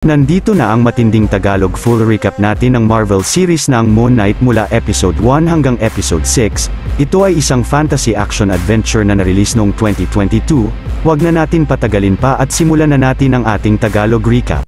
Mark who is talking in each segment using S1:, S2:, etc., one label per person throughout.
S1: Nandito na ang matinding Tagalog full recap natin ng Marvel series na ang Moon Knight mula episode 1 hanggang episode 6. Ito ay isang fantasy action adventure na na-release noong 2022. Huwag na natin patagalin pa at simulan na natin ang ating Tagalog recap.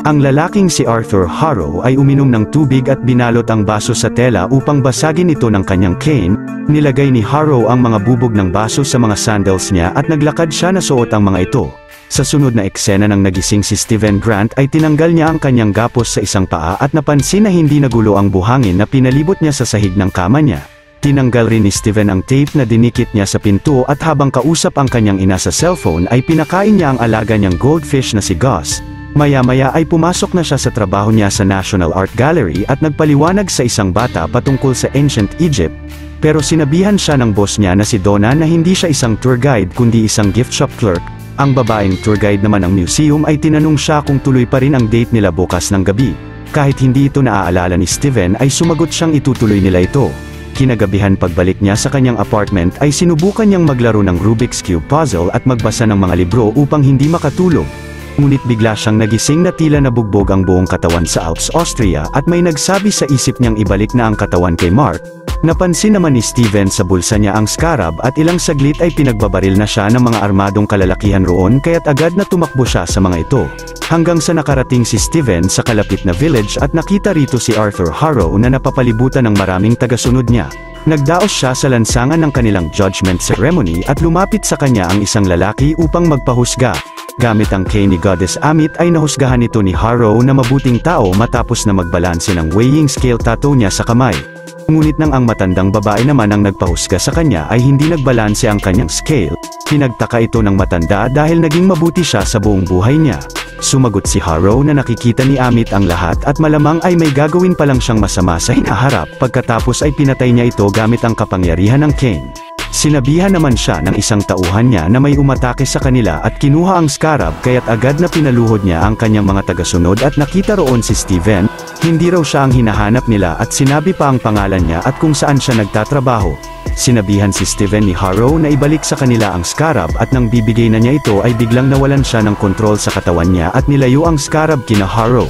S1: Ang lalaking si Arthur Harrow ay uminom ng tubig at binalot ang baso sa tela upang basagin ito ng kanyang cane. Nilagay ni Harrow ang mga bubog ng baso sa mga sandals niya at naglakad siya na suot ang mga ito. Sa sunod na eksena nang nagising si Steven Grant ay tinanggal niya ang kanyang gapos sa isang paa at napansin na hindi nagulo ang buhangin na pinalibot niya sa sahig ng kama niya. Tinanggal rin ni Steven ang tape na dinikit niya sa pinto at habang kausap ang kanyang ina sa cellphone ay pinakain niya ang alaga niyang goldfish na si Gus. Maya-maya ay pumasok na siya sa trabaho niya sa National Art Gallery at nagpaliwanag sa isang bata patungkol sa Ancient Egypt. Pero sinabihan siya ng boss niya na si Donna na hindi siya isang tour guide kundi isang gift shop clerk. Ang babaeng tour guide naman ng museum ay tinanong siya kung tuloy pa rin ang date nila bukas ng gabi. Kahit hindi ito naaalala ni Steven ay sumagot siyang itutuloy nila ito. Kinagabihan pagbalik niya sa kanyang apartment ay sinubukan niyang maglaro ng Rubik's Cube puzzle at magbasa ng mga libro upang hindi makatulog. Ngunit bigla siyang nagising na tila nabugbog ang buong katawan sa Alps, Austria at may nagsabi sa isip niyang ibalik na ang katawan kay Mark. Napansin naman ni Steven sa bulsa niya ang scarab at ilang saglit ay pinagbabaril na siya ng mga armadong kalalakihan roon kaya't agad na tumakbo siya sa mga ito. Hanggang sa nakarating si Steven sa kalapit na village at nakita rito si Arthur Harrow na napapalibutan ng maraming tagasunod niya. Nagdaos siya sa lansangan ng kanilang judgment ceremony at lumapit sa kanya ang isang lalaki upang magpahusga. Gamit ang cane ni Goddess Amit ay nahusgahan ito ni Harrow na mabuting tao matapos na magbalanse ng weighing scale tattoo niya sa kamay. Ngunit nang ang matandang babae naman ang nagpahusga sa kanya ay hindi nagbalanse ang kanyang scale. Pinagtaka ito ng matanda dahil naging mabuti siya sa buong buhay niya. Sumagot si Harrow na nakikita ni Amit ang lahat at malamang ay may gagawin pa lang siyang masama sa hinaharap pagkatapos ay pinatay niya ito gamit ang kapangyarihan ng cane. Sinabihan naman siya ng isang tauhan niya na may umatake sa kanila at kinuha ang scarab kaya't agad na pinaluhod niya ang kanyang mga tagasunod at nakita roon si Steven. Hindi raw siya ang hinahanap nila at sinabi pa ang pangalan niya at kung saan siya nagtatrabaho. Sinabihan si Steven ni Harrow na ibalik sa kanila ang scarab at nang bibigay na niya ito ay biglang nawalan siya ng kontrol sa katawan niya at nilayo ang scarab kina Harrow.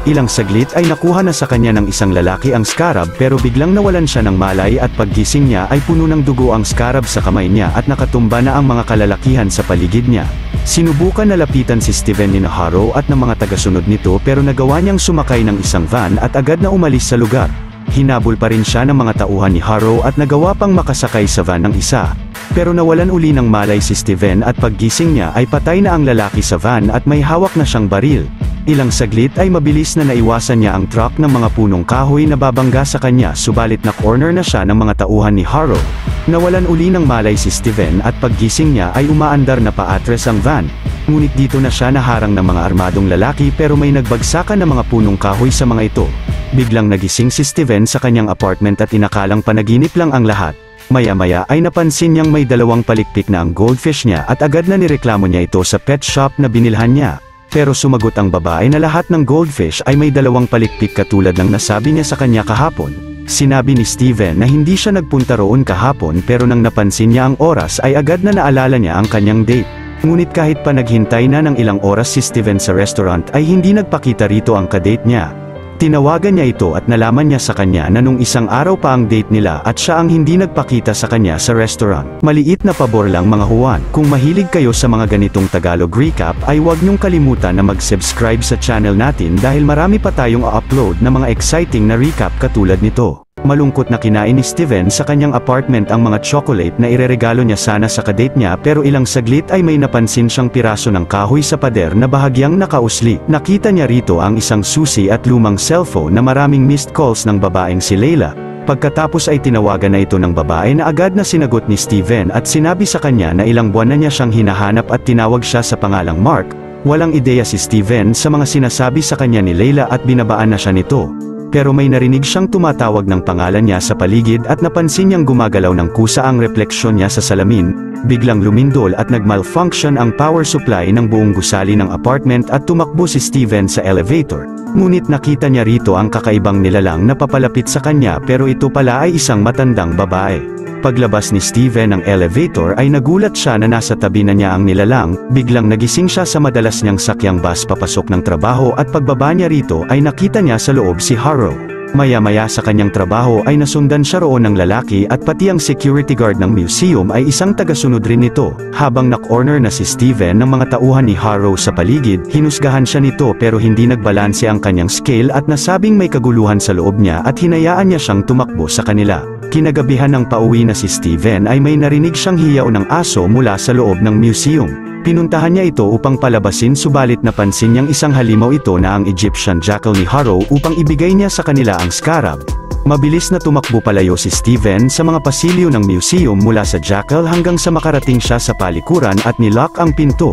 S1: Ilang saglit ay nakuha na sa kanya ng isang lalaki ang scarab pero biglang nawalan siya ng malay at paggising niya ay puno ng dugo ang scarab sa kamay niya at nakatumba na ang mga kalalakihan sa paligid niya. Sinubukan na lapitan si Steven ni Harrow at ng mga tagasunod nito pero nagawa niyang sumakay ng isang van at agad na umalis sa lugar. Hinabol pa rin siya ng mga tauhan ni Harrow at nagawa pang makasakay sa van ng isa. Pero nawalan uli ng malay si Steven at paggising niya ay patay na ang lalaki sa van at may hawak na siyang baril. Ilang saglit ay mabilis na naiwasan niya ang truck ng mga punong kahoy na babangga sa kanya subalit na corner na siya ng mga tauhan ni Harrow. Nawalan uli ng malay si Steven at paggising niya ay umaandar na paatres ang van. Ngunit dito na siya naharang ng mga armadong lalaki pero may nagbagsakan ng mga punong kahoy sa mga ito. Biglang nagising si Steven sa kanyang apartment at inakalang panaginip lang ang lahat. Maya-maya ay napansin niyang may dalawang palikpik na ang goldfish niya at agad na nireklamo niya ito sa pet shop na binilhan niya. Pero sumagot ang babae na lahat ng goldfish ay may dalawang palikpik katulad ng nasabi niya sa kanya kahapon. Sinabi ni Steven na hindi siya nagpunta roon kahapon pero nang napansin niya ang oras ay agad na naalala niya ang kanyang date. Ngunit kahit pa naghintay na ng ilang oras si Steven sa restaurant ay hindi nagpakita rito ang kadate niya. Tinawagan niya ito at nalaman niya sa kanya na nung isang araw pa ang date nila at siya ang hindi nagpakita sa kanya sa restaurant. Maliit na pabor lang mga Juan. Kung mahilig kayo sa mga ganitong Tagalog recap ay huwag niyong kalimutan na mag-subscribe sa channel natin dahil marami pa tayong upload na mga exciting na recap katulad nito. Malungkot na kinain ni Steven sa kanyang apartment ang mga chocolate na ireregalo niya sana sa kadate niya pero ilang saglit ay may napansin siyang piraso ng kahoy sa pader na bahagyang nakausli. Nakita niya rito ang isang susi at lumang cellphone na maraming missed calls ng babaeng si Layla. Pagkatapos ay tinawagan na ito ng babae na agad na sinagot ni Steven at sinabi sa kanya na ilang buwan na niya siyang hinahanap at tinawag siya sa pangalang Mark. Walang ideya si Steven sa mga sinasabi sa kanya ni Layla at binabaan na siya nito. Pero may narinig siyang tumatawag ng pangalan niya sa paligid at napansin niyang gumagalaw ng kusa ang refleksyon niya sa salamin. Biglang lumindol at nagmalfunction ang power supply ng buong gusali ng apartment at tumakbo si Steven sa elevator. Ngunit nakita niya rito ang kakaibang nilalang na papalapit sa kanya pero ito pala ay isang matandang babae. Paglabas ni Steven ng elevator ay nagulat siya na nasa tabi na niya ang nilalang, biglang nagising siya sa madalas niyang sakyang bus papasok ng trabaho at pagbaba niya rito ay nakita niya sa loob si Harrow. Maya-maya sa kanyang trabaho ay nasundan siya roon ng lalaki at pati ang security guard ng museum ay isang tagasunod rin nito. Habang na-corner na si Steven ng mga tauhan ni Harrow sa paligid, hinusgahan siya nito pero hindi nagbalanse ang kanyang scale at nasabing may kaguluhan sa loob niya at hinayaan niya siyang tumakbo sa kanila. Kinagabihan ng pauwi na si Steven ay may narinig siyang hiyaw ng aso mula sa loob ng museum. Pinuntahan niya ito upang palabasin subalit napansin niyang isang halimaw ito na ang Egyptian jackal ni Harrow upang ibigay niya sa kanila ang scarab. Mabilis na tumakbo palayo si Steven sa mga pasilyo ng museum mula sa jackal hanggang sa makarating siya sa palikuran at nilock ang pinto.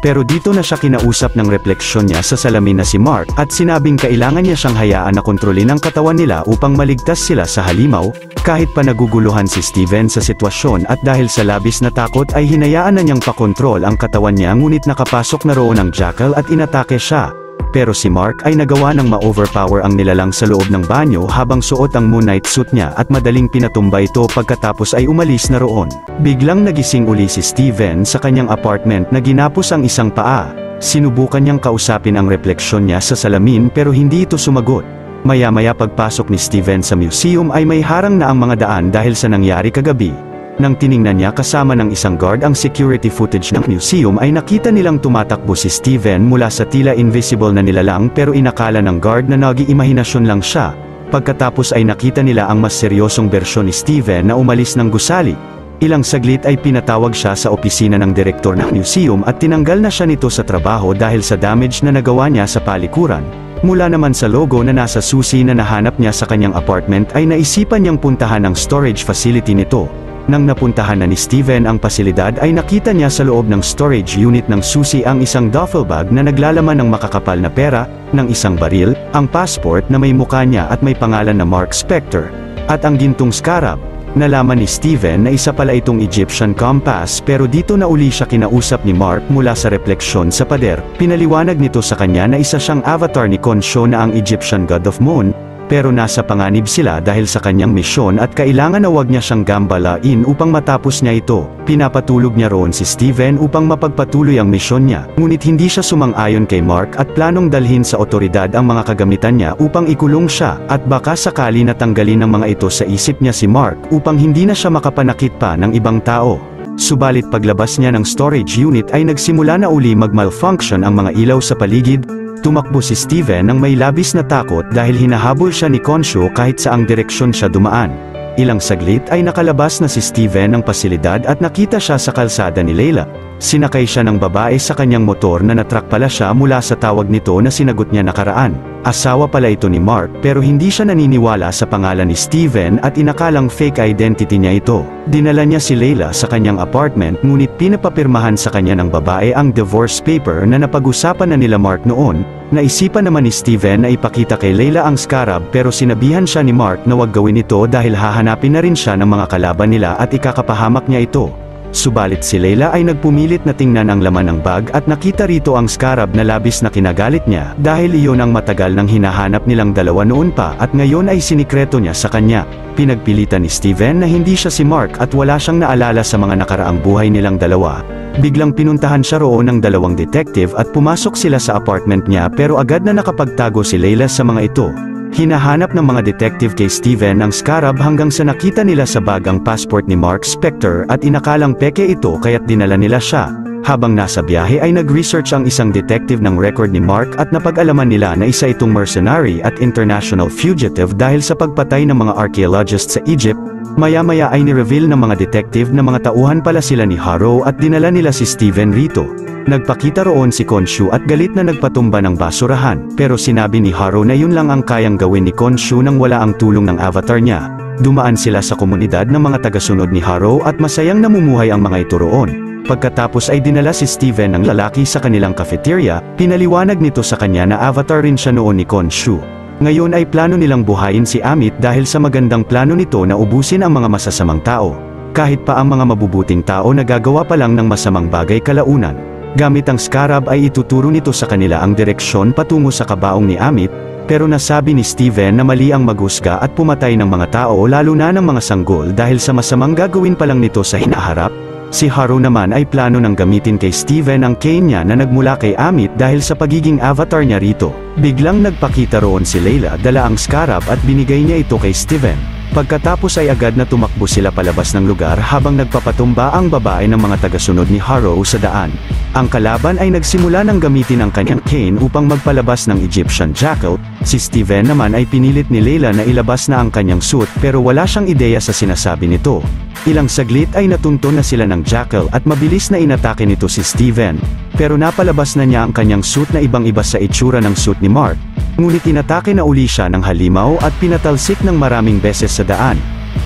S1: Pero dito na siya kinausap ng refleksyon niya sa salamin na si Mark at sinabing kailangan niya siyang hayaan na kontrolin ang katawan nila upang maligtas sila sa halimaw. Kahit pa naguguluhan si Steven sa sitwasyon at dahil sa labis na takot ay hinayaan na niyang pakontrol ang katawan niya ngunit nakapasok na roon ang jackal at inatake siya. Pero si Mark ay nagawa ng ma-overpower ang nilalang sa loob ng banyo habang suot ang Moon Knight suit niya at madaling pinatumba ito pagkatapos ay umalis na roon. Biglang nagising uli si Steven sa kanyang apartment na ginapos ang isang paa. Sinubukan niyang kausapin ang refleksyon niya sa salamin pero hindi ito sumagot. Maya-maya pagpasok ni Steven sa museum ay may harang na ang mga daan dahil sa nangyari kagabi. Nang tiningnan niya kasama ng isang guard ang security footage ng museum ay nakita nilang tumatakbo si Steven mula sa tila invisible na nilalang pero inakala ng guard na nag-iimahinasyon lang siya. Pagkatapos ay nakita nila ang mas seryosong bersyon ni Steven na umalis ng gusali. Ilang saglit ay pinatawag siya sa opisina ng direktor ng museum at tinanggal na siya nito sa trabaho dahil sa damage na nagawa niya sa palikuran. Mula naman sa logo na nasa susi na nahanap niya sa kanyang apartment ay naisipan niyang puntahan ang storage facility nito. Nang napuntahan na ni Steven ang pasilidad ay nakita niya sa loob ng storage unit ng susi ang isang duffel bag na naglalaman ng makakapal na pera, ng isang baril, ang passport na may mukha niya at may pangalan na Mark Spector, at ang gintong scarab. Nalaman ni Steven na isa pala itong Egyptian compass pero dito na uli siya kinausap ni Mark mula sa refleksyon sa pader. Pinaliwanag nito sa kanya na isa siyang avatar ni Khonshu na ang Egyptian god of moon. Pero nasa panganib sila dahil sa kanyang misyon at kailangan na wag niya siyang gambalain upang matapos niya ito. Pinapatulog niya roon si Steven upang mapagpatuloy ang misyon niya. Ngunit hindi siya sumang-ayon kay Mark at planong dalhin sa otoridad ang mga kagamitan niya upang ikulong siya at baka sakali natanggalin ng mga ito sa isip niya si Mark upang hindi na siya makapanakit pa ng ibang tao. Subalit paglabas niya ng storage unit ay nagsimula na uli mag-malfunction ang mga ilaw sa paligid. Tumakbo si Steven nang may labis na takot dahil hinahabol siya ni Khonshu kahit saang direksyon siya dumaan. Ilang saglit ay nakalabas na si Steven ng pasilidad at nakita siya sa kalsada ni Layla. Sinakay siya ng babae sa kanyang motor na natrak pala siya mula sa tawag nito na sinagot niya nakaraan. Asawa pala ito ni Mark pero hindi siya naniniwala sa pangalan ni Steven at inakalang fake identity niya ito. Dinala niya si Layla sa kanyang apartment ngunit pinapapirmahan sa kanya ng babae ang divorce paper na napag-usapan na nila Mark noon. Naisipan naman ni Steven na ipakita kay Layla ang scarab pero sinabihan siya ni Mark na wag gawin ito dahil hahanapin na rin siya ng mga kalaban nila at ikakapahamak niya ito. Subalit si Layla ay nagpumilit na tingnan ang laman ng bag at nakita rito ang scarab na labis na kinagalit niya dahil iyon ang matagal nang hinahanap nilang dalawa noon pa at ngayon ay sinikreto niya sa kanya. Pinagpilitan ni Steven na hindi siya si Mark at wala siyang naalala sa mga nakaraang buhay nilang dalawa. Biglang pinuntahan siya roon ng dalawang detective at pumasok sila sa apartment niya pero agad na nakapagtago si Layla sa mga ito. Hinahanap ng mga detective kay Steven ang scarab hanggang sa nakita nila sa bag ang passport ni Mark Spector at inakalang peke ito kaya't dinala nila siya. Habang nasa biyahe ay nag-research ang isang detective ng record ni Mark at napag-alaman nila na isa itong mercenary at international fugitive dahil sa pagpatay ng mga archaeologists sa Egypt. Maya-maya ay ni-reveal ng mga detective na mga tauhan pala sila ni Harrow at dinala nila si Steven rito. Nagpakita roon si Khonshu at galit na nagpatumba ng basurahan, pero sinabi ni Harrow na yun lang ang kayang gawin ni Khonshu nang wala ang tulong ng avatar niya. Dumaan sila sa komunidad ng mga tagasunod ni Harrow at masayang namumuhay ang mga ito roon. Pagkatapos ay dinala si Steven ng lalaki sa kanilang cafeteria, pinaliwanag nito sa kanya na avatar rin siya noon ni Khonshu. Ngayon ay plano nilang buhayin si Amit dahil sa magandang plano nito na ubusin ang mga masasamang tao. Kahit pa ang mga mabubuting tao na gagawa pa lang ng masamang bagay kalaunan. Gamit ang scarab ay ituturo nito sa kanila ang direksyon patungo sa kabaong ni Amit. Pero nasabi ni Steven na mali ang maghusga at pumatay ng mga tao lalo na ng mga sanggol dahil sa masamang gagawin pa lang nito sa hinaharap. Si Haru naman ay plano ng gamitin kay Steven ang cane niya na nagmula kay Amit dahil sa pagiging avatar niya rito. Biglang nagpakita roon si Layla dala ang scarab at binigay niya ito kay Steven. Pagkatapos ay agad na tumakbo sila palabas ng lugar habang nagpapatumba ang babae ng mga tagasunod ni Haru sa daan. Ang kalaban ay nagsimula ng gamitin ang kanyang cane upang magpalabas ng Egyptian jackal. Si Steven naman ay pinilit ni Layla na ilabas na ang kanyang suit pero wala siyang ideya sa sinasabi nito. Ilang saglit ay natunton na sila ng jackal at mabilis na inatake nito si Steven. Pero napalabas na niya ang kanyang suit na ibang-iba sa itsura ng suit ni Mark. Ngunit inatake na uli siya ng halimaw at pinatalsik ng maraming beses sa daan.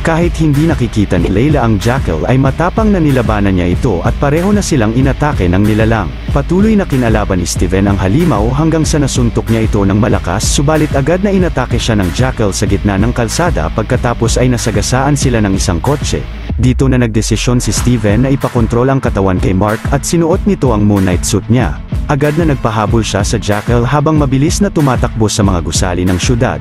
S1: Kahit hindi nakikita ni Layla ang jackal ay matapang na nilabanan niya ito at pareho na silang inatake ng nilalang. Patuloy na kinalaban ni Steven ang halimaw hanggang sa nasuntok niya ito ng malakas subalit agad na inatake siya ng jackal sa gitna ng kalsada pagkatapos ay nasagasaan sila ng isang kotse. Dito na nagdesisyon si Steven na ipakontrol ang katawan kay Mark at sinuot nito ang Moon Knight suit niya. Agad na nagpahabol siya sa jackal habang mabilis na tumatakbo sa mga gusali ng syudad.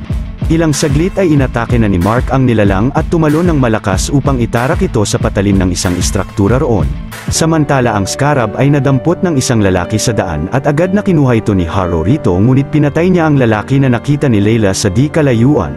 S1: Ilang saglit ay inatake na ni Mark ang nilalang at tumalon ng malakas upang itarak ito sa patalim ng isang istruktura roon. Samantala ang scarab ay nadampot ng isang lalaki sa daan at agad na kinuha ito ni Haru rito ngunit pinatay niya ang lalaki na nakita ni Layla sa di kalayuan.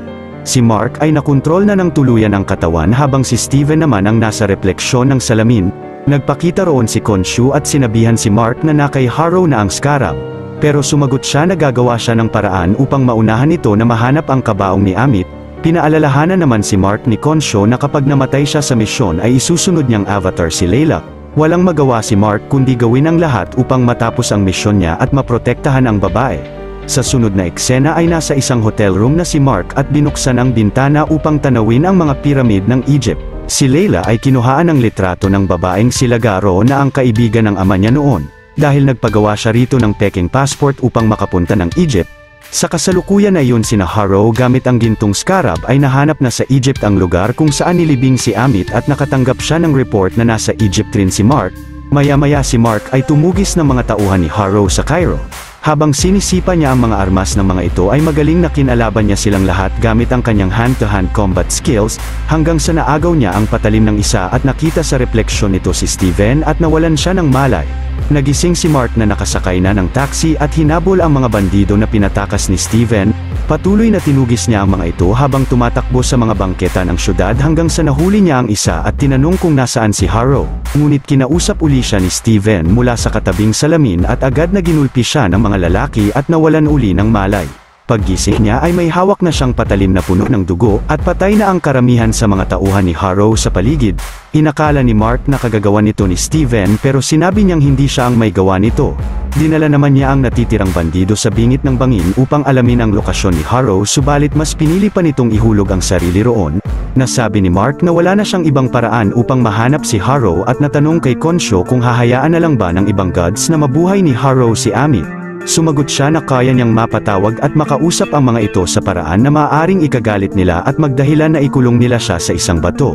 S1: Si Mark ay nakontrol na ng tuluyan ang katawan habang si Steven naman ang nasa refleksyon ng salamin. Nagpakita roon si Khonshu at sinabihan si Mark na nakay Haru na ang scarab. Pero sumagot siya na gagawa siya ng paraan upang maunahan ito na mahanap ang kabaong ni Amit. Pinaalalahanan naman si Mark ni Khonshu na kapag namatay siya sa misyon ay isusunod niyang avatar si Layla. Walang magawa si Mark kundi gawin ang lahat upang matapos ang misyon niya at maprotektahan ang babae. Sa sunod na eksena ay nasa isang hotel room na si Mark at binuksan ang bintana upang tanawin ang mga piramid ng Egypt. Si Layla ay kinuhaan ng litrato ng babaeng si Lagaro na ang kaibigan ng ama niya noon. Dahil nagpagawa siya rito ng peking passport upang makapunta ng Egypt. Sa kasalukuyan na iyon sina Haru gamit ang gintong scarab ay nahanap na sa Egypt ang lugar kung saan nilibing si Amit at nakatanggap siya ng report na nasa Egypt rin si Mark. Maya-maya si Mark ay tumugis ng mga tauhan ni Haru sa Cairo. Habang sinisipa niya ang mga armas ng mga ito ay magaling na kinalaban niya silang lahat gamit ang kanyang hand-to-hand combat skills, hanggang sa naagaw niya ang patalim ng isa at nakita sa refleksyon nito si Steven at nawalan siya ng malay. Nagising si Mark na nakasakay na ng taxi at hinabol ang mga bandido na pinatakas ni Steven. Patuloy na tinugis niya ang mga ito habang tumatakbo sa mga bangketa ng syudad hanggang sa nahuli niya ang isa at tinanong kung nasaan si Haru. Ngunit kinausap uli siya ni Steven mula sa katabing salamin at agad na ginulpi siya ng mga lalaki at nawalan uli ng malay. Paggising niya ay may hawak na siyang patalim na puno ng dugo at patay na ang karamihan sa mga tauhan ni Haru sa paligid. Inakala ni Mark na kagagawa nito ni Steven pero sinabi niyang hindi siya ang may gawa nito. Dinala naman niya ang natitirang bandido sa bingit ng bangin upang alamin ang lokasyon ni Haru subalit mas pinili pa nitong ihulog ang sarili roon. Nasabi ni Mark na wala na siyang ibang paraan upang mahanap si Haru at natanong kay Khonshu kung hahayaan na lang ba ng ibang gods na mabuhay ni Haru si Amit. Sumagot siya na kaya niyang mapatawag at makausap ang mga ito sa paraan na maaaring ikagalit nila at magdahilan na ikulong nila siya sa isang bato.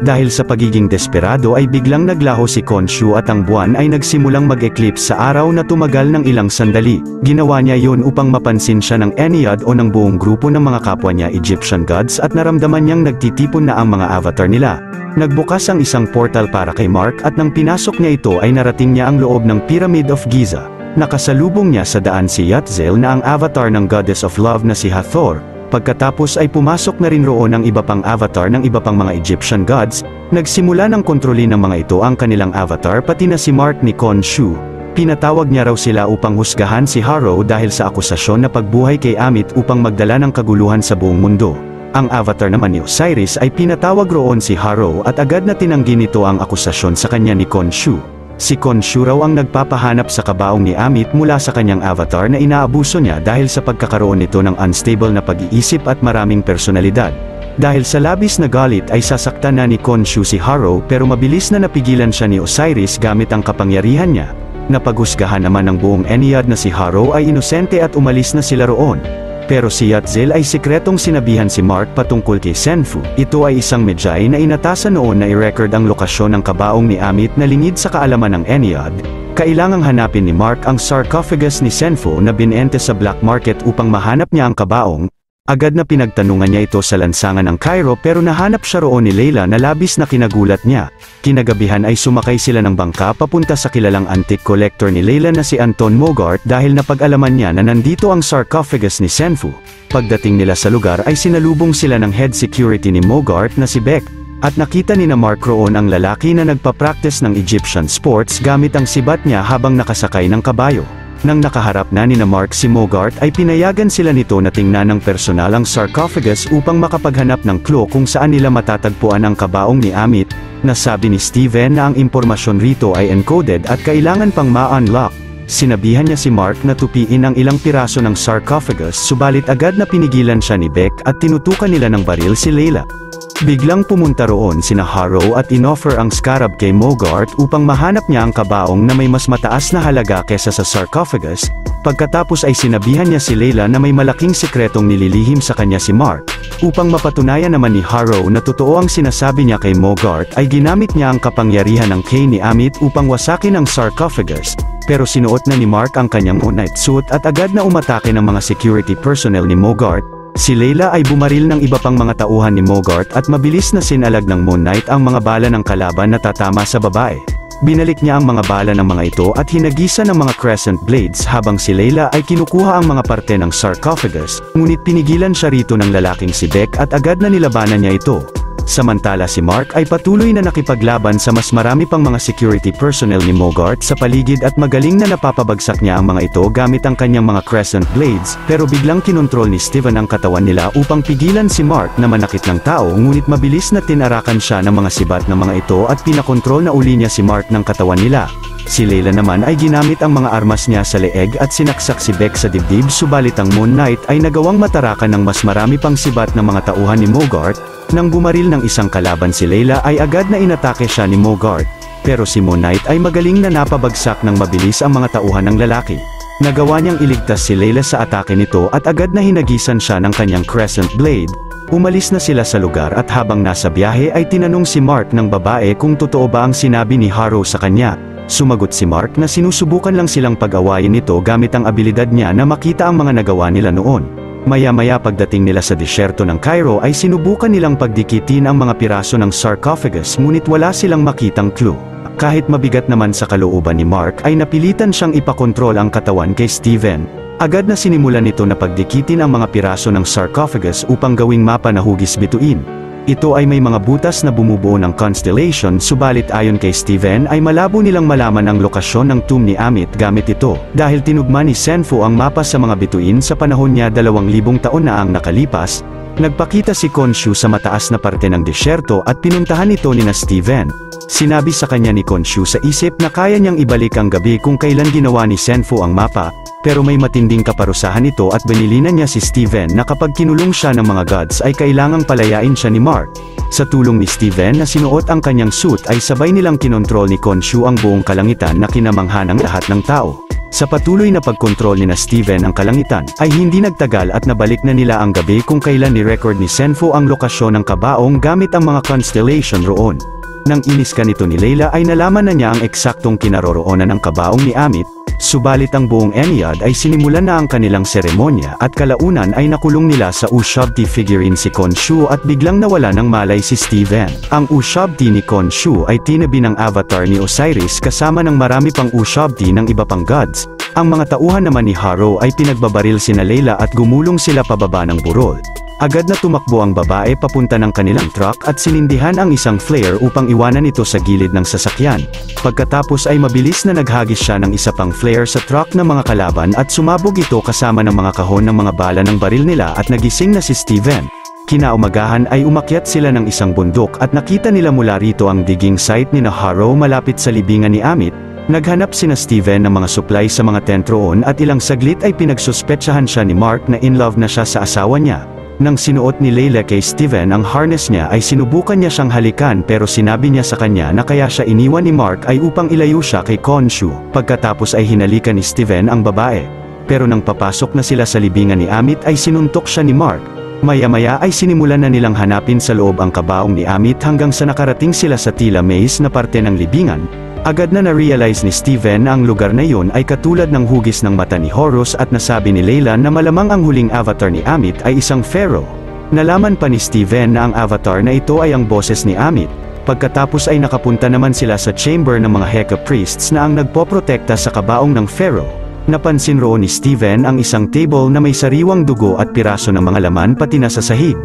S1: Dahil sa pagiging desperado ay biglang naglaho si Khonshu at ang buwan ay nagsimulang mag-eclipse sa araw na tumagal ng ilang sandali. Ginawa niya yon upang mapansin siya ng Ennead o ng buong grupo ng mga kapwa niya Egyptian gods at naramdaman niyang nagtitipon na ang mga avatar nila. Nagbukas ang isang portal para kay Mark at nang pinasok niya ito ay narating niya ang loob ng Pyramid of Giza. Nakasalubong niya sa daan si Yatzil na ang avatar ng Goddess of Love na si Hathor. Pagkatapos ay pumasok na rin roon ang iba pang avatar ng iba pang mga Egyptian gods. Nagsimula ng kontrolin ng mga ito ang kanilang avatar pati na si Mark ni Khonshu. Pinatawag niya raw sila upang husgahan si Haru dahil sa akusasyon na pagbuhay kay Amit upang magdala ng kaguluhan sa buong mundo. Ang avatar naman ni Osiris ay pinatawag roon si Haru at agad na tinanggi nito ang akusasyon sa kanya ni Khonshu. Si Khonshu raw ang nagpapahanap sa kabaong ni Amit mula sa kanyang avatar na inaabuso niya dahil sa pagkakaroon nito ng unstable na pag-iisip at maraming personalidad. Dahil sa labis na galit ay sasaktan na ni Khonshu si Haru pero mabilis na napigilan siya ni Osiris gamit ang kapangyarihan niya. Napaghusgahan naman ng buong Ennead na si Haru ay inosente at umalis na sila roon. Pero si Yatzil ay sikretong sinabihan si Mark patungkol kay Senfu. Ito ay isang Medjay na inatasan noon na i-record ang lokasyon ng kabaong ni Amit na lingid sa kaalaman ng Ennead. Kailangang hanapin ni Mark ang sarcophagus ni Senfu na binente sa black market upang mahanap niya ang kabaong. Agad na pinagtanungan niya ito sa lansangan ng Cairo pero nahanap siya roon ni Leila na labis na kinagulat niya. Kinagabihan ay sumakay sila ng bangka papunta sa kilalang antique collector ni Leila na si Anton Mogart dahil napag-alaman niya na nandito ang sarcophagus ni Senfu. Pagdating nila sa lugar ay sinalubong sila ng head security ni Mogart na si Beck, at nakita ni na Mark roon ang lalaki na nagpa-practice ng Egyptian sports gamit ang sibat niya habang nakasakay ng kabayo. Nang nakaharap na ni na Mark si Mogart ay pinayagan sila nito na tingnan ng personal ang sarcophagus upang makapaghanap ng clue kung saan nila matatagpuan ang kabaong ni Amit. Nasabi ni Steven na ang impormasyon rito ay encoded at kailangan pang ma-unlock. Sinabihan niya si Mark na tupiin ang ilang piraso ng sarcophagus subalit agad na pinigilan siya ni Beck at tinutukan nila ng baril si Leila. Biglang pumunta roon sina Harrow at inoffer ang scarab kay Mogart upang mahanap niya ang kabaong na may mas mataas na halaga kesa sa sarcophagus. Pagkatapos ay sinabihan niya si Leila na may malaking sekretong nililihim sa kanya si Mark. Upang mapatunayan naman ni Harrow na totoo ang sinasabi niya kay Mogart ay ginamit niya ang kapangyarihan ng K ni Amit upang wasakin ang sarcophagus. Pero sinuot na ni Mark ang kanyang Moon Knight suit at agad na umatake ng mga security personnel ni Mogart. Si Leila ay bumaril ng iba pang mga tauhan ni Mogart at mabilis na sinalag ng Moon Knight ang mga bala ng kalaban na tatama sa babae. Binalik niya ang mga bala ng mga ito at hinagisa ng mga crescent blades habang si Leila ay kinukuha ang mga parte ng sarcophagus, ngunit pinigilan siya rito ng lalaking si Beck at agad na nilabanan niya ito. Samantala si Mark ay patuloy na nakipaglaban sa mas marami pang mga security personnel ni Mogart sa paligid at magaling na napapabagsak niya ang mga ito gamit ang kanyang mga crescent blades, pero biglang kinontrol ni Steven ang katawan nila upang pigilan si Mark na manakit ng tao ngunit mabilis na tinarakan siya ng mga sibat ng mga ito at pinakontrol na uli niya si Mark ng katawan nila. Si Leila naman ay ginamit ang mga armas niya sa leeg at sinaksak si Beck sa dibdib subalit ang Moon Knight ay nagawang matarakan ng mas marami pang sibat ng mga tauhan ni Mogart. Nang bumaril ng isang kalaban si Leila ay agad na inatake siya ni Mogart. Pero si Moon Knight ay magaling na napabagsak ng mabilis ang mga tauhan ng lalaki. Nagawa niyang iligtas si Leila sa atake nito at agad na hinagisan siya ng kanyang crescent blade. Umalis na sila sa lugar at habang nasa biyahe ay tinanong si Mark ng babae kung totoo ba ang sinabi ni Harrow sa kanya. Sumagot si Mark na sinusubukan lang silang pag-awayin nito gamit ang abilidad niya na makita ang mga nagawa nila noon. Maya-maya pagdating nila sa disyerto ng Cairo ay sinubukan nilang pagdikitin ang mga piraso ng sarcophagus ngunit wala silang makitang clue. Kahit mabigat naman sa kalooban ni Mark ay napilitan siyang ipakontrol ang katawan kay Steven. Agad na sinimulan nito na pagdikitin ang mga piraso ng sarcophagus upang gawing mapa na hugis bituin. Ito ay may mga butas na bumubuo ng constellation subalit ayon kay Steven ay malabo nilang malaman ang lokasyon ng tomb ni Amit gamit ito, dahil tinugma ni Senfu ang mapa sa mga bituin sa panahon niya 2,000 taon na ang nakalipas. Nagpakita si Khonshu sa mataas na parte ng disyerto at pinuntahan ito ni na Steven. Sinabi sa kanya ni Khonshu sa isip na kaya niyang ibalik ang gabi kung kailan ginawa ni Senfu ang mapa, pero may matinding kaparusahan ito at binilinan niya si Steven na kapag kinulong siya ng mga gods ay kailangang palayain siya ni Mark. Sa tulong ni Steven na sinuot ang kanyang suit ay sabay nilang kinontrol ni Khonshu ang buong kalangitan na kinamangha ng lahat ng tao. Sa patuloy na pagkontrol ni na Steven ang kalangitan, ay hindi nagtagal at nabalik na nila ang gabi kung kailan ni-record ni Senfu ang lokasyon ng kabaong gamit ang mga constellation roon. Nang inis ka nito ni Leila ay nalaman na niya ang eksaktong kinaroroonan ng kabaong ni Amit, subalit ang buong Ennead ay sinimulan na ang kanilang seremonya at kalaunan ay nakulong nila sa Ushabti figurine si Khonshu at biglang nawala ng malay si Steven. Ang Ushabti ni Khonshu ay tinabi ng avatar ni Osiris kasama ng marami pang Ushabti ng iba pang gods. Ang mga tauhan naman ni Harrow ay pinagbabaril sina Leila at gumulong sila pababa ng burol. Agad na tumakbo ang babae papunta ng kanilang truck at sinindihan ang isang flare upang iwanan ito sa gilid ng sasakyan. Pagkatapos ay mabilis na naghagis siya ng isa pang flare sa truck ng mga kalaban at sumabog ito kasama ng mga kahon ng mga bala ng baril nila at nagising na si Steven. Kinaumagahan ay umakyat sila ng isang bundok at nakita nila mula rito ang digging site ni na Harrow malapit sa libingan ni Amit. Naghanap sina Steven ng mga supply sa mga tent roon at ilang saglit ay pinagsuspetsahan siya ni Mark na in love na siya sa asawa niya. Nang sinuot ni Leila kay Steven ang harness niya ay sinubukan niya siyang halikan pero sinabi niya sa kanya na kaya siya iniwan ni Mark ay upang ilayo siya kay Khonshu. Pagkatapos ay hinalikan ni Steven ang babae. Pero nang papasok na sila sa libingan ni Amit ay sinuntok siya ni Mark. Maya-maya ay sinimulan na nilang hanapin sa loob ang kabaong ni Amit hanggang sa nakarating sila sa tila maze na parte ng libingan. Agad na na-realize ni Steven na ang lugar na yun ay katulad ng hugis ng mata ni Horus at nasabi ni Layla na malamang ang huling avatar ni Amit ay isang pharaoh. Nalaman pa ni Steven na ang avatar na ito ay ang boses ni Amit. Pagkatapos ay nakapunta naman sila sa chamber ng mga Heka priests na ang nagpoprotekta sa kabaong ng pharaoh. Napansin roon ni Steven ang isang table na may sariwang dugo at piraso ng mga laman pati na sa sahig.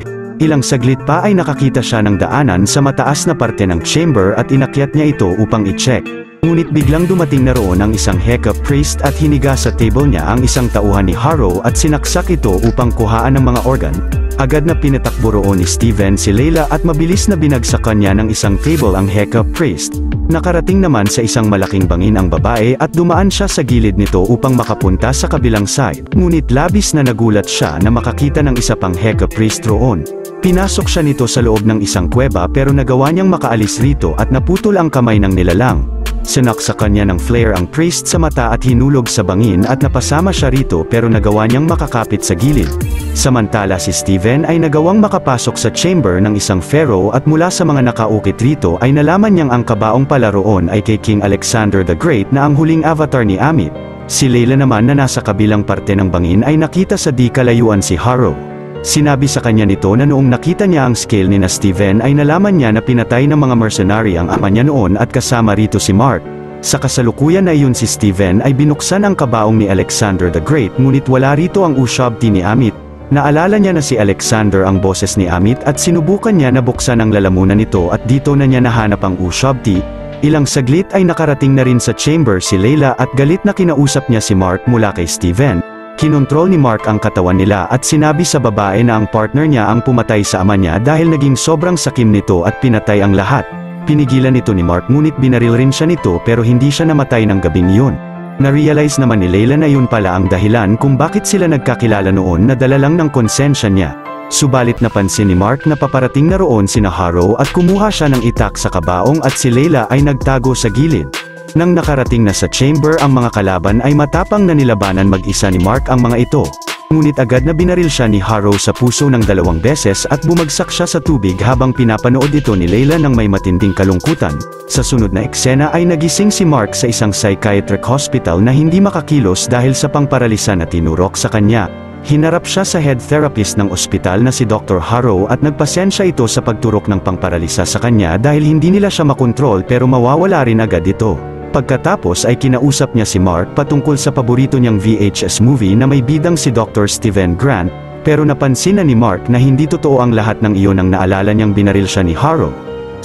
S1: Ilang saglit pa ay nakakita siya ng daanan sa mataas na parte ng chamber at inakyat niya ito upang i-check. Ngunit biglang dumating na roon ang isang Heka priest at hiniga sa table niya ang isang tauhan ni Harrow at sinaksak ito upang kuhaan ng mga organ. Agad na pinatakbo roon ni Steven si Layla at mabilis na binagsakan niya ng isang table ang Heka priest. Nakarating naman sa isang malaking bangin ang babae at dumaan siya sa gilid nito upang makapunta sa kabilang side. Ngunit labis na nagulat siya na makakita ng isa pang Heka priest roon. Pinasok siya nito sa loob ng isang kuweba pero nagawa niyang makaalis rito at naputol ang kamay ng nilalang. Sinaksakan niya ng flare ang priest sa mata at hinulog sa bangin at napasama siya rito pero nagawa niyang makakapit sa gilid. Samantala si Steven ay nagawang makapasok sa chamber ng isang pharaoh at mula sa mga nakaukit rito ay nalaman niyang ang kabaong pala roon ay kay King Alexander the Great na ang huling avatar ni Amit. Si Layla naman na nasa kabilang parte ng bangin ay nakita sa di kalayuan si Harrow. Sinabi sa kanya nito na noong nakita niya ang scale ni na Steven ay nalaman niya na pinatay ng mga mercenary ang ama niya noon at kasama rito si Mark. Sa kasalukuyan na iyon si Steven ay binuksan ang kabaong ni Alexander the Great ngunit wala rito ang Ushabti ni Amit. Naalala niya na si Alexander ang boses ni Amit at sinubukan niya na buksan ang lalamunan nito at dito na niya nahanap ang Ushabti. Ilang saglit ay nakarating na rin sa chamber si Layla at galit na kinausap niya si Mark mula kay Steven. Kinontrol ni Mark ang katawan nila at sinabi sa babae na ang partner niya ang pumatay sa ama niya dahil naging sobrang sakim nito at pinatay ang lahat. Pinigilan ito ni Mark ngunit binaril rin siya nito pero hindi siya namatay ng gabing iyon. Na-realize naman ni Layla na yun pala ang dahilan kung bakit sila nagkakilala noon na dala lang ng konsensya niya. Subalit napansin ni Mark na paparating na roon sina Harrow at kumuha siya ng itak sa kabaong at si Layla ay nagtago sa gilid. Nang nakarating na sa chamber ang mga kalaban ay matapang na nilabanan mag-isa ni Mark ang mga ito. Ngunit agad na binaril siya ni Harrow sa puso ng 2 beses at bumagsak siya sa tubig habang pinapanood ito ni Layla ng may matinding kalungkutan. Sa sunod na eksena ay nagising si Mark sa isang psychiatric hospital na hindi makakilos dahil sa pangparalisa na tinurok sa kanya. Hinarap siya sa head therapist ng ospital na si Dr. Harrow at nagpasensya ito sa pagturok ng pangparalisa sa kanya dahil hindi nila siya makontrol pero mawawala rin agad ito. Pagkatapos ay kinausap niya si Mark patungkol sa paborito niyang VHS movie na may bidang si Dr. Steven Grant, pero napansin na ni Mark na hindi totoo ang lahat ng iyon nang naalala niyang binaril siya ni Harrow.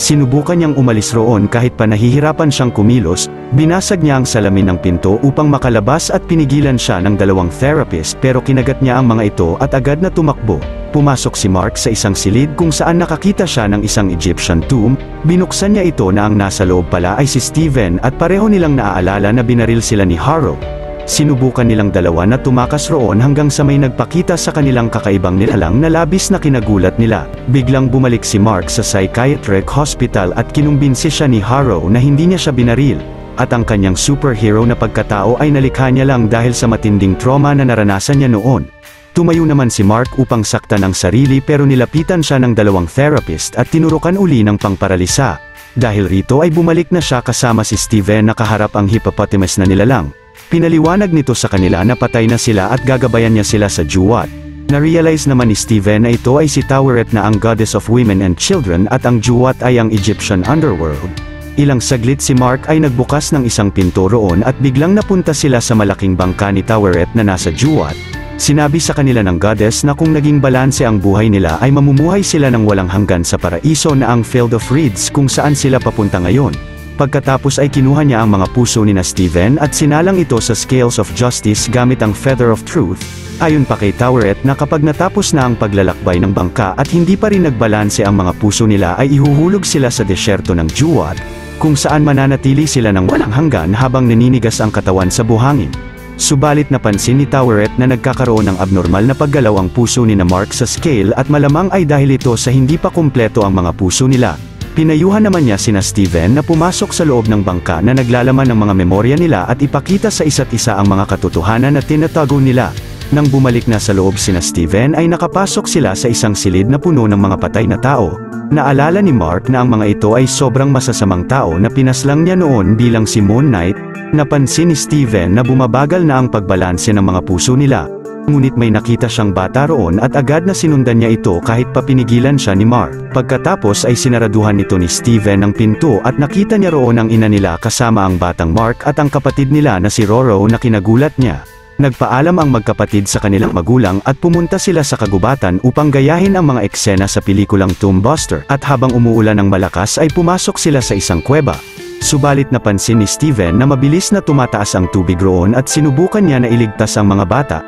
S1: Sinubukan niyang umalis roon kahit pa nahihirapan siyang kumilos, binasag niya ang salamin ng pinto upang makalabas at pinigilan siya ng 2 therapist pero kinagat niya ang mga ito at agad na tumakbo. Pumasok si Mark sa isang silid kung saan nakakita siya ng isang Egyptian tomb, binuksan niya ito na ang nasa loob pala ay si Steven at pareho nilang naaalala na binaril sila ni Harrow. Sinubukan nilang dalawa na tumakas roon hanggang sa may nagpakita sa kanilang kakaibang nilalang na labis na kinagulat nila. Biglang bumalik si Mark sa psychiatric hospital at kinumbinsi siya ni Harrow na hindi niya siya binaril, at ang kanyang superhero na pagkatao ay nalikha niya lang dahil sa matinding trauma na naranasan niya noon. Tumayo naman si Mark upang saktan ang sarili pero nilapitan siya ng 2 therapist at tinurukan uli ng pangparalisa. Dahil rito ay bumalik na siya kasama si Steven na kaharap ang hippopotamus na nilalang. Pinaliwanag nito sa kanila na patay na sila at gagabayan niya sila sa Juwat. Na-realize naman ni Steven na ito ay si Taweret na ang goddess of women and children at ang Juwat ay ang Egyptian underworld. Ilang saglit si Mark ay nagbukas ng isang pinto roon at biglang napunta sila sa malaking bangka ni Taweret na nasa Juwat. Sinabi sa kanila ng goddess na kung naging balanse ang buhay nila ay mamumuhay sila ng walang hanggan sa paraiso na ang Field of Reeds kung saan sila papunta ngayon. Pagkatapos ay kinuha niya ang mga puso ni na Steven at sinalang ito sa Scales of Justice gamit ang Feather of Truth. Ayon pa kay Taweret na kapag natapos na ang paglalakbay ng bangka at hindi pa rin nagbalanse ang mga puso nila ay ihuhulog sila sa desyerto ng Juwat, kung saan mananatili sila ng walang hanggan habang naninigas ang katawan sa buhangin. Subalit napansin ni Taweret na nagkakaroon ng abnormal na paggalaw ang puso ni na Mark sa scale at malamang ay dahil ito sa hindi pa kumpleto ang mga puso nila. Pinayuhan naman niya sina Steven na pumasok sa loob ng bangka na naglalaman ng mga memorya nila at ipakita sa isa't isa ang mga katotohanan na tinatago nila. Nang bumalik na sa loob sina Steven ay nakapasok sila sa isang silid na puno ng mga patay na tao. Naalala ni Mark na ang mga ito ay sobrang masasamang tao na pinaslang niya noon bilang si Moon Knight. Napansin ni Steven na bumabagal na ang pagbalanse ng mga puso nila. Ngunit may nakita siyang bata roon at agad na sinundan niya ito kahit papinigilan siya ni Mark. Pagkatapos ay sinaraduhan nito ni Steven ang pinto at nakita niya roon ang ina nila kasama ang batang Mark at ang kapatid nila na si Roro na kinagulat niya. Nagpaalam ang magkapatid sa kanilang magulang at pumunta sila sa kagubatan upang gayahin ang mga eksena sa pelikulang Tomb Buster. At habang umuulan ng malakas ay pumasok sila sa isang kuweba. Subalit napansin ni Steven na mabilis na tumataas ang tubig roon at sinubukan niya na iligtas ang mga bata.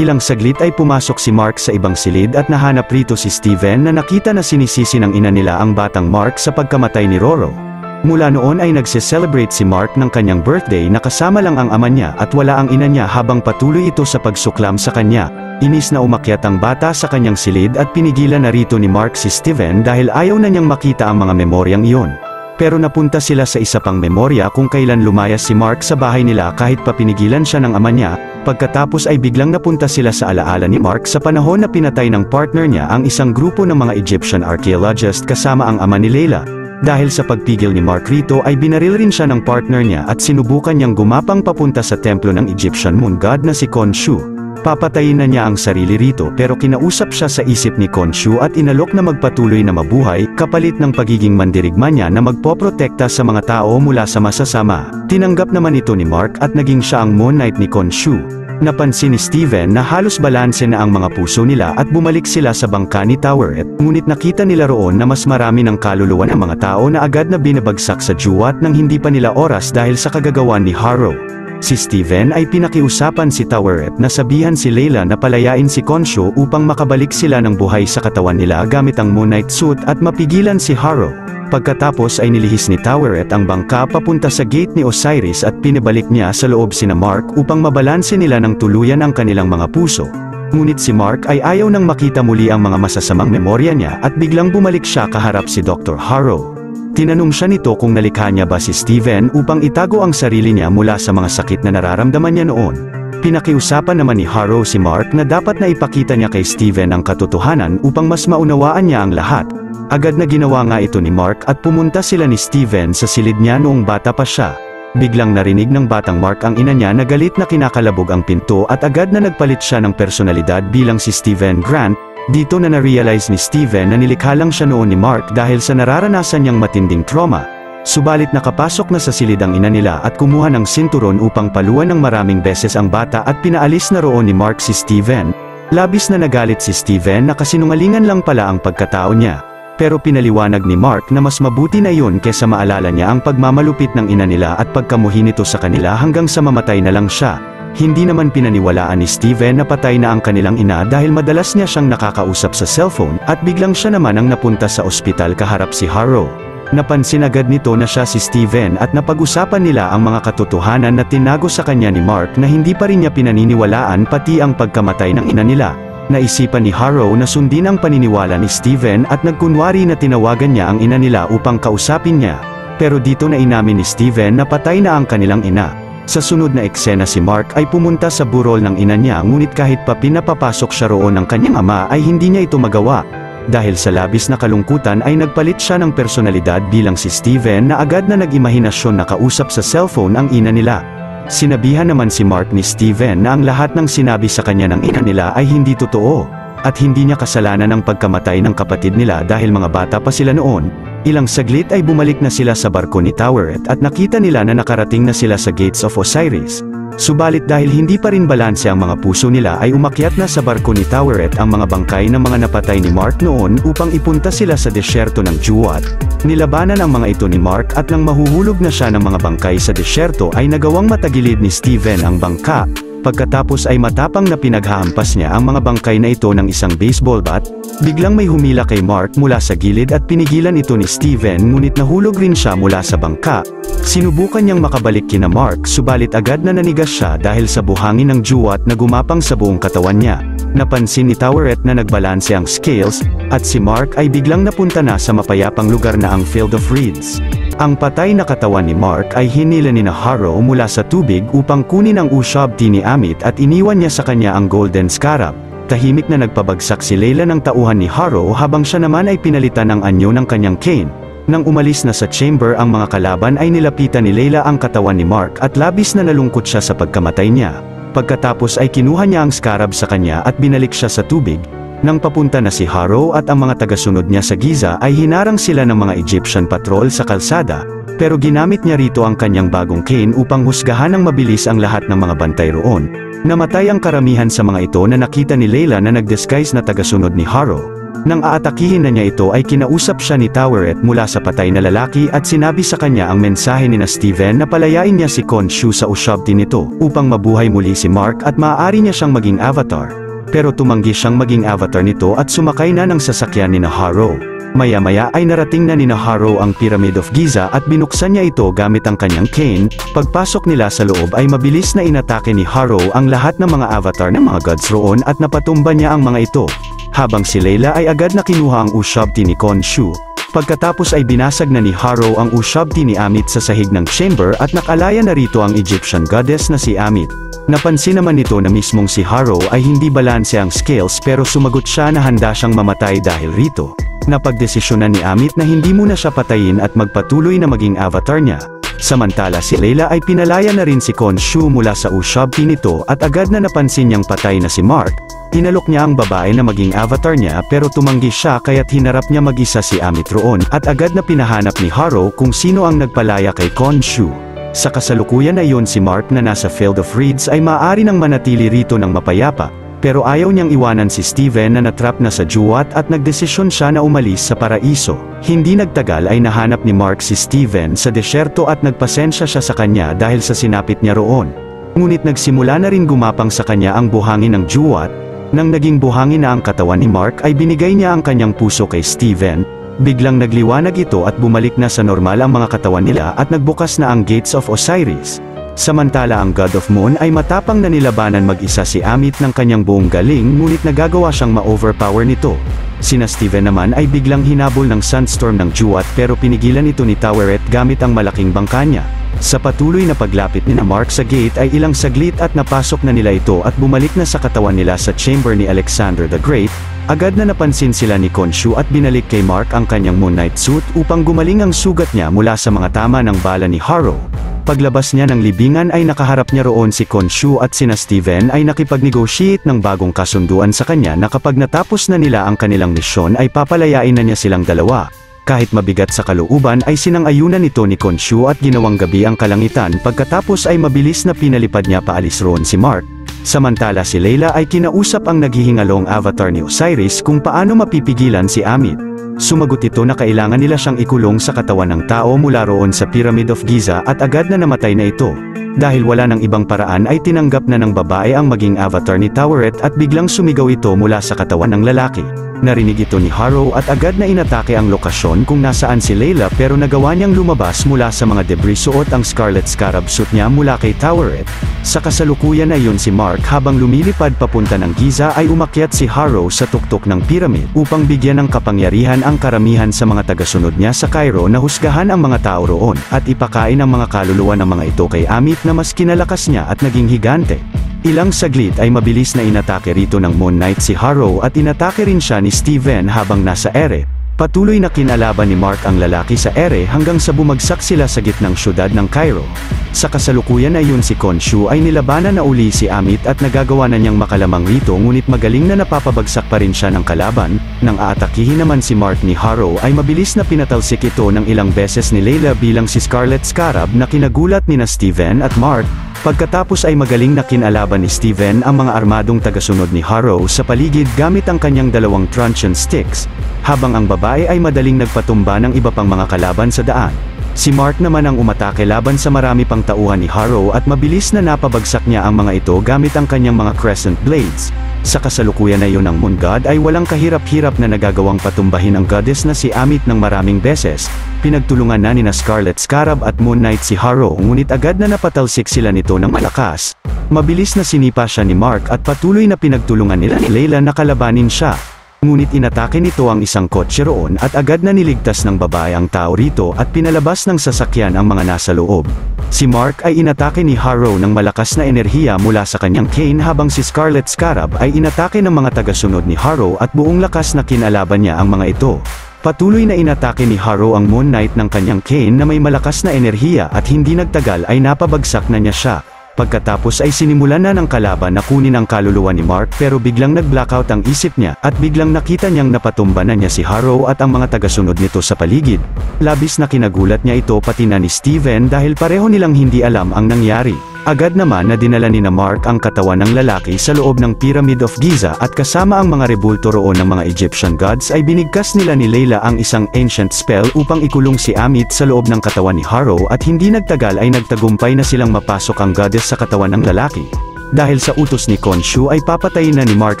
S1: Ilang saglit ay pumasok si Mark sa ibang silid at nahanap rito si Steven na nakita na sinisisi ng ina nila ang batang Mark sa pagkamatay ni Roro. Mula noon ay nagse-celebrate si Mark ng kanyang birthday na kasama lang ang ama niya at wala ang ina niya habang patuloy ito sa pagsuklam sa kanya. Inis na umakyat ang bata sa kanyang silid at pinigilan na rito ni Mark si Steven dahil ayaw na niyang makita ang mga memoryang iyon. Pero napunta sila sa isa pang memorya kung kailan lumayas si Mark sa bahay nila kahit papinigilan siya ng ama niya. Pagkatapos ay biglang napunta sila sa alaala ni Mark sa panahon na pinatay ng partner niya ang isang grupo ng mga Egyptian archaeologist kasama ang ama ni Layla. Dahil sa pagpigil ni Mark rito ay binaril rin siya ng partner niya at sinubukan niyang gumapang papunta sa templo ng Egyptian moon god na si Khonshu. Papatayin na niya ang sarili rito pero kinausap siya sa isip ni Khonshu at inalok na magpatuloy na mabuhay kapalit ng pagiging mandirigma niya na magpoprotekta sa mga tao mula sa masasama. Tinanggap naman ito ni Mark at naging siya ang Moon Knight ni Khonshu. Napansin ni Steven na halos balanse na ang mga puso nila at bumalik sila sa bangka ni Toweret, ngunit nakita nila roon na mas marami ng kaluluwa ng mga tao na agad na binabagsak sa juwat nang hindi pa nila oras dahil sa kagagawan ni Harrow. Si Steven ay pinakiusapan si Toweret na sabihan si Layla na palayain si Khonshu upang makabalik sila ng buhay sa katawan nila gamit ang Moon Knight suit at mapigilan si Harrow. Pagkatapos ay nilihis ni Toweret ang bangka papunta sa gate ni Osiris at pinabalik niya sa loob sina Mark upang mabalanse nila ng tuluyan ang kanilang mga puso. Ngunit si Mark ay ayaw nang makita muli ang mga masasamang memorya niya at biglang bumalik siya kaharap si Dr. Harrow. Tinanong siya nito kung nalikha niya ba si Steven upang itago ang sarili niya mula sa mga sakit na nararamdaman niya noon. Pinakiusapan naman ni Harrow si Mark na dapat na ipakita niya kay Steven ang katotohanan upang mas maunawaan niya ang lahat. Agad na ginawa nga ito ni Mark at pumunta sila ni Steven sa silid niya noong bata pa siya. Biglang narinig ng batang Mark ang ina niya na galit na kinakalabog ang pinto at agad na nagpalit siya ng personalidad bilang si Steven Grant. Dito na na-realize ni Steven na nilikha lang siya noon ni Mark dahil sa nararanasan niyang matinding trauma. Subalit nakapasok na sa silid ang ina nila at kumuha ng sinturon upang paluan ng maraming beses ang bata at pinaalis na roon ni Mark si Steven. Labis na nagalit si Steven na kasinungalingan lang pala ang pagkatao niya. Pero pinaliwanag ni Mark na mas mabuti na yun kesa maalala niya ang pagmamalupit ng ina nila at pagkamuhi nito sa kanila hanggang sa mamatay na lang siya. Hindi naman pinaniwalaan ni Steven na patay na ang kanilang ina dahil madalas niya siyang nakakausap sa cellphone at biglang siya naman ang napunta sa ospital kaharap si Harrow. Napansin agad nito na siya si Steven at napag-usapan nila ang mga katotohanan na tinago sa kanya ni Mark na hindi pa rin niya pinaniniwalaan pati ang pagkamatay ng ina nila. Naisipan ni Harrow na sundin ang paniniwala ni Steven at nagkunwari na tinawagan niya ang ina nila upang kausapin niya. Pero dito na inamin ni Steven na patay na ang kanilang ina. Sa sunod na eksena si Mark ay pumunta sa burol ng ina niya ngunit kahit pa pinapapasok siya roon ng kanyang ama ay hindi niya ito magawa. Dahil sa labis na kalungkutan ay nagpalit siya ng personalidad bilang si Steven na agad na nag-imahinasyon na kausap sa cellphone ang ina nila. Sinabihan naman si Mark ni Steven na ang lahat ng sinabi sa kanya ng ina nila ay hindi totoo, at hindi niya kasalanan ang pagkamatay ng kapatid nila dahil mga bata pa sila noon. Ilang saglit ay bumalik na sila sa barko ni Toweret at nakita nila na nakarating na sila sa Gates of Osiris. Subalit dahil hindi pa rin balanse ang mga puso nila ay umakyat na sa barko ni Toweret ang mga bangkay ng mga napatay ni Mark noon upang ipunta sila sa desyerto ng Juat. Nilabanan ang mga ito ni Mark at nang mahuhulog na siya ng mga bangkay sa desyerto ay nagawang matagilid ni Steven ang bangka. Pagkatapos ay matapang na pinaghahampas niya ang mga bangkay na ito ng isang baseball bat. Biglang may humila kay Mark mula sa gilid at pinigilan ito ni Steven ngunit nahulog rin siya mula sa bangka. Sinubukan niyang makabalik kina Mark subalit agad na nanigas siya dahil sa buhangin ng Juat na gumapang sa buong katawan niya. Napansin ni Toweret na nagbalanse ang scales, at si Mark ay biglang napunta na sa mapayapang lugar na ang Field of Reeds. Ang patay na katawan ni Mark ay hinila ni Harrow mula sa tubig upang kunin ang Ushabti ni Amit at iniwan niya sa kanya ang Golden Scarab. Tahimik na nagpabagsak si Layla ng tauhan ni Harrow habang siya naman ay pinalitan ng anyo ng kanyang cane. Nang umalis na sa chamber ang mga kalaban ay nilapitan ni Layla ang katawan ni Mark at labis na nalungkot siya sa pagkamatay niya. Pagkatapos ay kinuha niya ang scarab sa kanya at binalik siya sa tubig. Nang papunta na si Harrow at ang mga tagasunod niya sa Giza ay hinarang sila ng mga Egyptian patrol sa kalsada, pero ginamit niya rito ang kanyang bagong cane upang husgahan ng mabilis ang lahat ng mga bantay roon. Namatay ang karamihan sa mga ito na nakita ni Layla na nag-disguise na tagasunod ni Harrow. Nang aatakihin na niya ito ay kinausap siya ni Taweret mula sa patay na lalaki at sinabi sa kanya ang mensahe ni Steven na palayain niya si Khonshu sa Ushabti nito upang mabuhay muli si Mark at maaari niya siyang maging avatar. Pero tumanggi siyang maging avatar nito at sumakay na ng sasakyan ni Harrow. Maya-maya ay narating na ni Harrow ang Pyramid of Giza at binuksan niya ito gamit ang kanyang cane. Pagpasok nila sa loob ay mabilis na inatake ni Harrow ang lahat ng mga avatar ng mga gods roon at napatumba niya ang mga ito. Habang si Layla ay agad na kinuha ang Ushabti ni Khonshu. Pagkatapos ay binasag na ni Harrow ang Ushabti ni Amit sa sahig ng chamber at nakalaya na rito ang Egyptian goddess na si Amit. Napansin naman nito na mismong si Harrow ay hindi balanse ang scales pero sumagot siya na handa siyang mamatay dahil rito. Napagdesisyonan ni Amit na hindi muna siya patayin at magpatuloy na maging avatar niya. Samantala si Layla ay pinalaya na rin si Khonshu mula sa Ushabti nito at agad na napansin niyang patay na si Mark. Inalok niya ang babae na maging avatar niya pero tumanggi siya kaya't hinarap niya mag-isa si Amit roon at agad na pinahanap ni Harrow kung sino ang nagpalaya kay Khonshu. Sa kasalukuyan na iyon si Mark na nasa Field of Reeds ay maaari nang manatili rito ng mapayapa, pero ayaw niyang iwanan si Steven na natrap na sa Juwat at nagdesisyon siya na umalis sa paraiso. Hindi nagtagal ay nahanap ni Mark si Steven sa desyerto at nagpasensya siya sa kanya dahil sa sinapit niya roon. Ngunit nagsimula na rin gumapang sa kanya ang buhangin ng Juwat. Nang naging buhangin na ang katawan ni Mark ay binigay niya ang kanyang puso kay Steven. Biglang nagliwanag ito at bumalik na sa normal ang mga katawan nila at nagbukas na ang Gates of Osiris. Samantala ang God of Moon ay matapang na nilabanan mag-isa si Amit ng kanyang buong galing ngunit nagagawa siyang ma-overpower nito. Sina Steven naman ay biglang hinabol ng Sunstorm ng Juwat pero pinigilan ito ni Taweret gamit ang malaking bangka niya. Sa patuloy na paglapit ni Mark sa gate ay ilang saglit at napasok na nila ito at bumalik na sa katawan nila sa chamber ni Alexander the Great. Agad na napansin sila ni Khonshu at binalik kay Mark ang kanyang Moon Knight suit upang gumaling ang sugat niya mula sa mga tama ng bala ni Harrow. Paglabas niya ng libingan ay nakaharap niya roon si Khonshu at sina Steven ay nakipag-negotiate ng bagong kasunduan sa kanya na kapag natapos na nila ang kanilang misyon ay papalayain na niya silang dalawa. Kahit mabigat sa kalooban ay sinang-ayunan nito ni Khonshu at ginawang gabi ang kalangitan pagkatapos ay mabilis na pinalipad niya paalis roon si Mark. Samantala si Layla ay kinausap ang naghihingalong avatar ni Osiris kung paano mapipigilan si Amit. Sumagot ito na kailangan nila siyang ikulong sa katawan ng tao mula roon sa Pyramid of Giza at agad na namatay na ito. Dahil wala ng ibang paraan ay tinanggap na ng babae ang maging avatar ni Taweret at biglang sumigaw ito mula sa katawan ng lalaki. Narinig ito ni Harrow at agad na inatake ang lokasyon kung nasaan si Layla pero nagawa niyang lumabas mula sa mga debris suot ang Scarlet Scarab suit niya mula kay Taweret. Sa kasalukuyan na iyon si Mark habang lumilipad papunta ng Giza ay umakyat si Harrow sa tuktok ng pyramid upang bigyan ng kapangyarihan ang karamihan sa mga tagasunod niya sa Cairo na husgahan ang mga tao roon at ipakain ang mga kaluluwa ng mga ito kay Amit na mas kinalakas niya at naging higante. Ilang saglit ay mabilis na inatake rito ng Moon Knight si Harrow at inatake rin siya ni Steven habang nasa ere. Patuloy na kinalaban ni Mark ang lalaki sa ere hanggang sa bumagsak sila sa gitnang syudad ng Cairo. Sa kasalukuyan na iyon si Khonshu ay nilabanan na uli si Amit at nagagawa na niyang makalamang rito ngunit magaling na napapabagsak pa rin siya ng kalaban. Nang aatakihin naman si Mark ni Harrow ay mabilis na pinatalsik ito ng ilang beses ni Layla bilang si Scarlet Scarab na kinagulat ni Steven at Mark. Pagkatapos ay magaling na kinalaban ni Steven ang mga armadong tagasunod ni Harrow sa paligid gamit ang kanyang dalawang truncheon sticks, habang ang babae ay madaling nagpatumba ng iba pang mga kalaban sa daan. Si Mark naman ang umatake laban sa marami pang tauhan ni Harrow at mabilis na napabagsak niya ang mga ito gamit ang kanyang mga crescent blades. Sa kasalukuyan na iyon ng Moon God ay walang kahirap-hirap na nagagawang patumbahin ang goddess na si Amit ng maraming beses. Pinagtulungan na ni Scarlet Scarab at Moon Knight si Harrow ngunit agad na napatalsik sila nito ng malakas. Mabilis na sinipa siya ni Mark at patuloy na pinagtulungan nila ni Layla na kalabanin siya. Ngunit inatake nito ang isang kotse roon at agad na niligtas ng babae ang tao rito at pinalabas ng sasakyan ang mga nasa loob. Si Mark ay inatake ni Harrow ng malakas na enerhiya mula sa kanyang cane habang si Scarlet Scarab ay inatake ng mga tagasunod ni Harrow at buong lakas na kinalaban niya ang mga ito. Patuloy na inatake ni Harrow ang Moon Knight ng kanyang cane na may malakas na enerhiya at hindi nagtagal ay napabagsak na niya siya. Pagkatapos ay sinimulan na ng kalaban na kunin ang kaluluwa ni Mark pero biglang nag-blackout ang isip niya at biglang nakita niyang napatumba na niya si Harrow at ang mga tagasunod nito sa paligid. Labis na kinagulat niya ito pati na ni Steven dahil pareho nilang hindi alam ang nangyari. Agad naman na dinala ni Mark ang katawan ng lalaki sa loob ng Pyramid of Giza at kasama ang mga rebulto roon ng mga Egyptian gods ay binigkas nila ni Layla ang isang ancient spell upang ikulong si Amit sa loob ng katawan ni Harrow at hindi nagtagal ay nagtagumpay na silang mapasok ang goddess sa katawan ng lalaki. Dahil sa utos ni Khonshu ay papatayin na ni Mark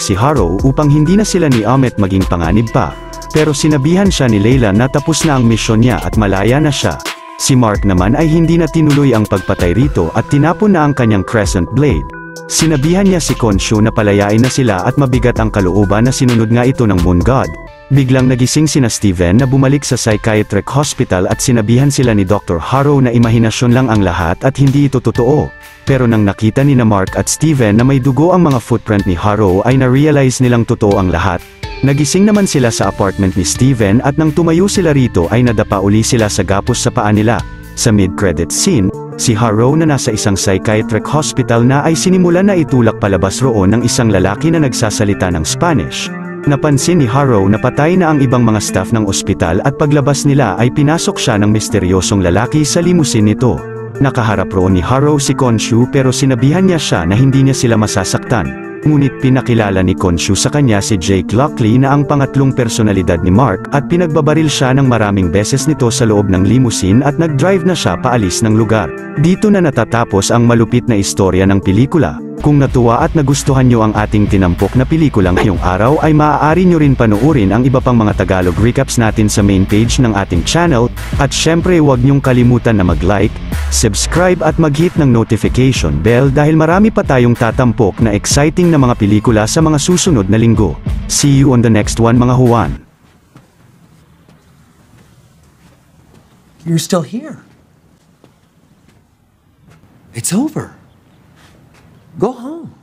S1: si Harrow upang hindi na sila ni Amit maging panganib pa. Pero sinabihan siya ni Layla na tapos na ang misyon niya at malaya na siya. Si Mark naman ay hindi na tinuloy ang pagpatay rito at tinapon na ang kanyang crescent blade. Sinabihan niya si Khonshu na palayain na sila at mabigat ang kalooban na sinunod nga ito ng Moon God. Biglang nagising sina Steven na bumalik sa psychiatric hospital at sinabihan sila ni Dr. Harrow na imahinasyon lang ang lahat at hindi ito totoo. Pero nang nakita ni Mark at Steven na may dugo ang mga footprint ni Harrow ay na-realize nilang totoo ang lahat. Nagising naman sila sa apartment ni Steven at nang tumayo sila rito ay nadapa uli sila sa gapos sa paa nila. Sa mid-credit scene, si Harrow na nasa isang psychiatric hospital na ay sinimulan na itulak palabas roon ng isang lalaki na nagsasalita ng Spanish. Napansin ni Harrow na patay na ang ibang mga staff ng ospital at paglabas nila ay pinasok siya ng misteryosong lalaki sa limousine nito. Nakaharap roon ni Harrow si Khonshu pero sinabihan niya siya na hindi niya sila masasaktan. Ngunit pinakilala ni Khonshu sa kanya si Jake Lockley na ang pangatlong personalidad ni Mark at pinagbabaril siya ng maraming beses nito sa loob ng limousine at nag-drive na siya paalis ng lugar. Dito na natatapos ang malupit na istorya ng pelikula. Kung natuwa at nagustuhan nyo ang ating tinampok na pelikulang ngayong araw ay maaari nyo rin panuorin ang iba pang mga Tagalog recaps natin sa main page ng ating channel, at syempre huwag nyong kalimutan na mag-like, subscribe at mag-hit ng notification bell dahil marami pa tayong tatampok na exciting na mga pelikula sa mga susunod na linggo. See you on the next one mga Juan.
S2: You're still here. It's over. Go home.